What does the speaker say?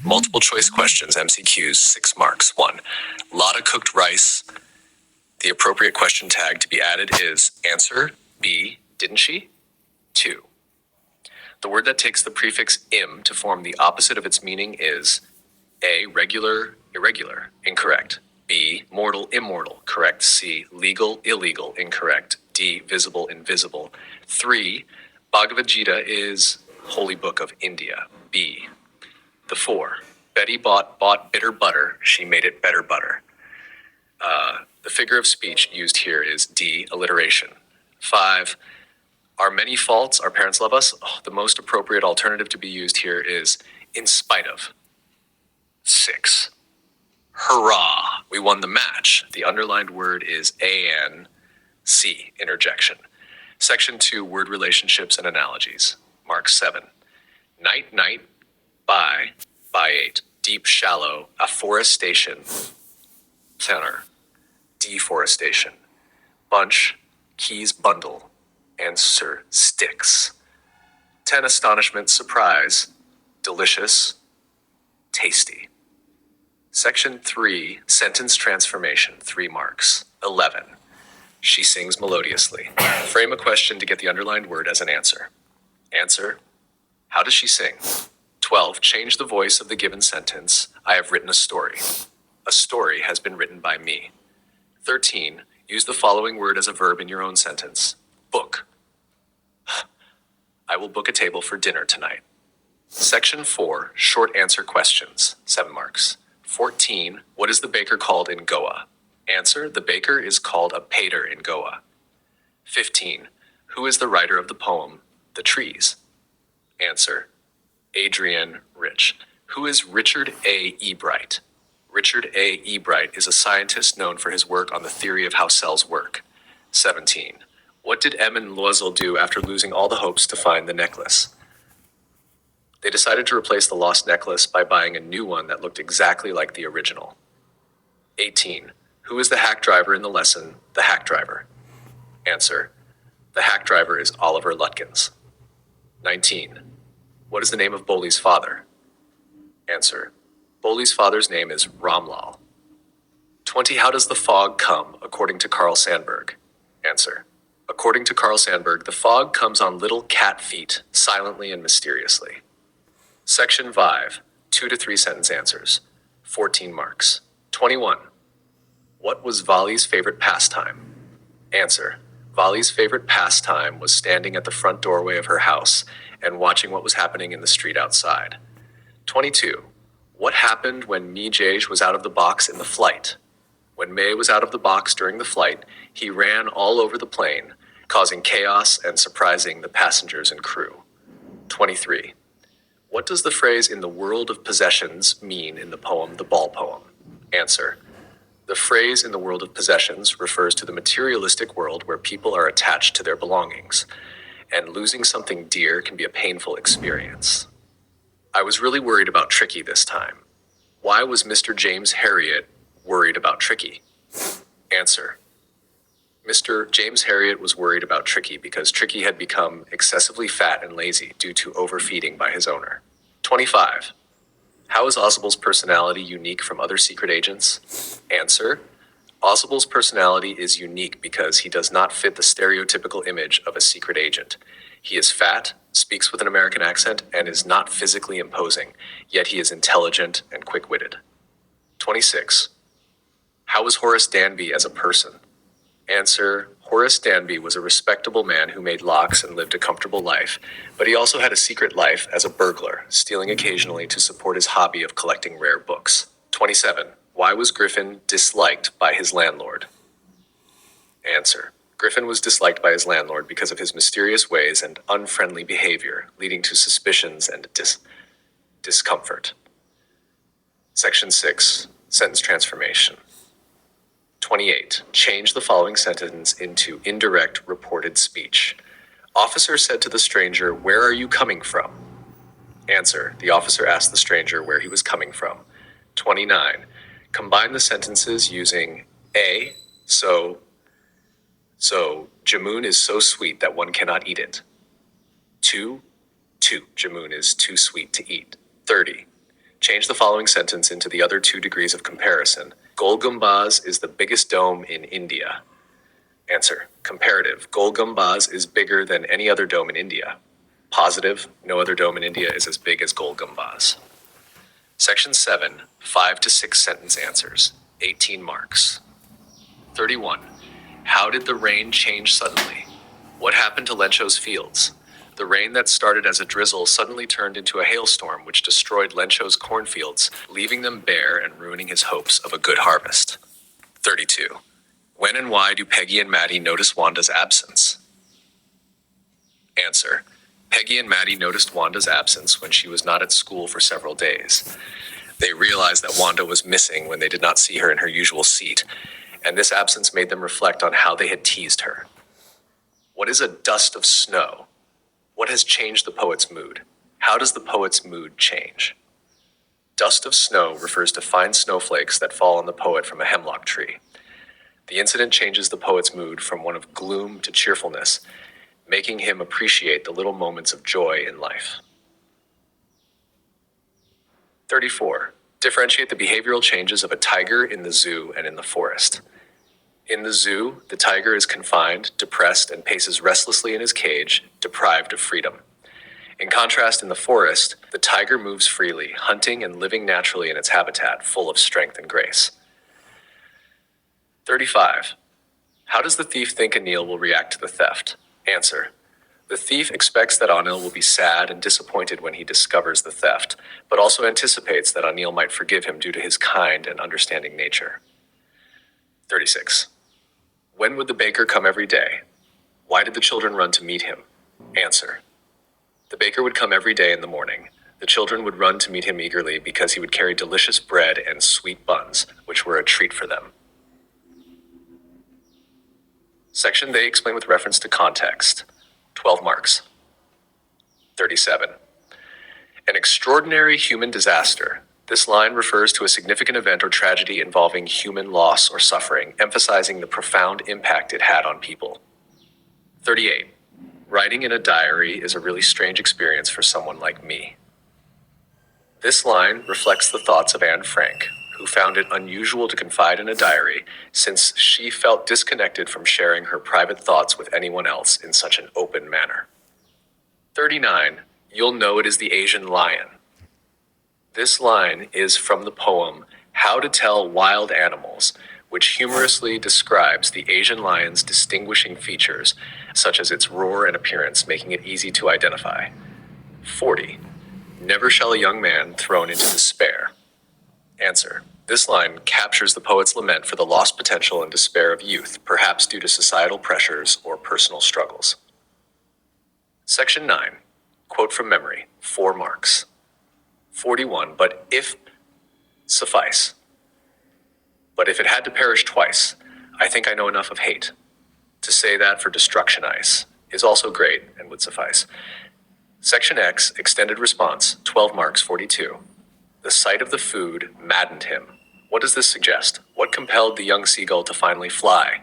Multiple choice questions, MCQs, 6 marks. 1. Lotta cooked rice. The appropriate question tag to be added is answer. B. Didn't she? 2. The word that takes the prefix im to form the opposite of its meaning is A. Regular, irregular, incorrect. B. Mortal, immortal, correct. C. Legal, illegal, incorrect. D. Visible, invisible. 3. Bhagavad Gita is Holy Book of India. B. The 4. Betty bought bitter butter. She made it better butter. The figure of speech used here is D. Alliteration. 5. Our many faults, our parents love us. The most appropriate alternative to be used here is in spite of. 6. Hurrah! We won the match. The underlined word is ANC, interjection. Section 2, word relationships and analogies. Mark 7. Night, night, by 8. Deep, shallow, afforestation, center, deforestation. Bunch, keys, bundle, answer, sticks. 10. Astonishment, surprise, delicious, tasty. Section 3, sentence transformation, 3 marks. 11. She sings melodiously. Frame a question to get the underlined word as an answer. Answer, how does she sing? 12. Change the voice of the given sentence. I have written a story. A story has been written by me. 13. Use the following word as a verb in your own sentence. Book. I will book a table for dinner tonight. Section 4, short answer questions, 7 marks. 14. What is the baker called in Goa? Answer, the baker is called a pater in Goa. 15. Who is the writer of the poem, The Trees? Answer, Adrian Rich. Who is Richard A. Ebright? Richard A. Ebright is a scientist known for his work on the theory of how cells work. 17. What did Em and Loisel do after losing all the hopes to find the necklace? They decided to replace the lost necklace by buying a new one that looked exactly like the original. 18. Who is the hack driver in the lesson, The Hack Driver? Answer, the hack driver is Oliver Lutkins. 19. What is the name of Boli's father? Answer, Boli's father's name is Ramlal. 20. How does the fog come, according to Carl Sandburg? Answer, according to Carl Sandburg, the fog comes on little cat feet, silently and mysteriously. Section 5, 2 to 3 sentence answers, 14 marks. 21. What was Vali's favorite pastime? Answer, Vali's favorite pastime was standing at the front doorway of her house and watching what was happening in the street outside. 22. What happened when Mij was out of the box in the flight? When May was out of the box during the flight, he ran all over the plane, causing chaos and surprising the passengers and crew. 23. What does the phrase "in the world of possessions" mean in the poem The Ball Poem? Answer, the phrase "in the world of possessions" refers to the materialistic world where people are attached to their belongings, and losing something dear can be a painful experience. I was really worried about Tricky this time. Why was Mr. James Herriot worried about Tricky? Answer, Mr. James Herriot was worried about Tricky because Tricky had become excessively fat and lazy due to overfeeding by his owner. 25. How is Ossible's personality unique from other secret agents? Answer, Ossible's personality is unique because he does not fit the stereotypical image of a secret agent. He is fat, speaks with an American accent, and is not physically imposing, yet he is intelligent and quick-witted. 26. How was Horace Danby as a person? Answer, Horace Danby was a respectable man who made locks and lived a comfortable life, but he also had a secret life as a burglar, stealing occasionally to support his hobby of collecting rare books. 27. Why was Griffin disliked by his landlord? Answer, Griffin was disliked by his landlord because of his mysterious ways and unfriendly behavior, leading to suspicions and discomfort. Section 6, sentence transformation. 28. Change the following sentence into indirect reported speech. Officer said to the stranger, "Where are you coming from?" Answer, the officer asked the stranger where he was coming from. 29. Combine the sentences using A, so jamun is so sweet that one cannot eat it. 2, jamun is too sweet to eat. 30. Change the following sentence into the other two degrees of comparison. Gol Gumbaz is the biggest dome in India. Answer. Comparative. Gol Gumbaz is bigger than any other dome in India. Positive. No other dome in India is as big as Gol Gumbaz. Section 7. 5 to 6 sentence answers. 18 marks. 31. How did the rain change suddenly? What happened to Lencho's fields? The rain that started as a drizzle suddenly turned into a hailstorm which destroyed Lencho's cornfields, leaving them bare and ruining his hopes of a good harvest. 32. When and why do Peggy and Maddie notice Wanda's absence? Answer. Peggy and Maddie noticed Wanda's absence when she was not at school for several days. They realized that Wanda was missing when they did not see her in her usual seat, and this absence made them reflect on how they had teased her. What is a dust of snow? What has changed the poet's mood? How does the poet's mood change? Dust of snow refers to fine snowflakes that fall on the poet from a hemlock tree. The incident changes the poet's mood from one of gloom to cheerfulness, making him appreciate the little moments of joy in life. 34. Differentiate the behavioral changes of a tiger in the zoo and in the forest. In the zoo, the tiger is confined, depressed, and paces restlessly in his cage, deprived of freedom. In contrast, in the forest, the tiger moves freely, hunting and living naturally in its habitat, full of strength and grace. 35. How does the thief think Anil will react to the theft? Answer. The thief expects that Anil will be sad and disappointed when he discovers the theft, but also anticipates that Anil might forgive him due to his kind and understanding nature. 36. When would the baker come every day? Why did the children run to meet him? Answer. The baker would come every day in the morning. The children would run to meet him eagerly because he would carry delicious bread and sweet buns, which were a treat for them. Section they explain with reference to context. 12 marks. 37. An extraordinary human disaster. This line refers to a significant event or tragedy involving human loss or suffering, emphasizing the profound impact it had on people. 38. Writing in a diary is a really strange experience for someone like me. This line reflects the thoughts of Anne Frank, who found it unusual to confide in a diary since she felt disconnected from sharing her private thoughts with anyone else in such an open manner. 39. You'll know it is the Asian lion. This line is from the poem How to Tell Wild Animals, which humorously describes the Asian lion's distinguishing features, such as its roar and appearance, making it easy to identify. 40. Never shall a young man thrown into despair. Answer. This line captures the poet's lament for the lost potential and despair of youth, perhaps due to societal pressures or personal struggles. Section 9. Quote from memory. 4 marks. 41. But if suffice. But if it had to perish twice, I think I know enough of hate. To say that for destruction ice is also great and would suffice. Section X, extended response, 12 marks, 42. The sight of the food maddened him. What does this suggest? What compelled the young seagull to finally fly?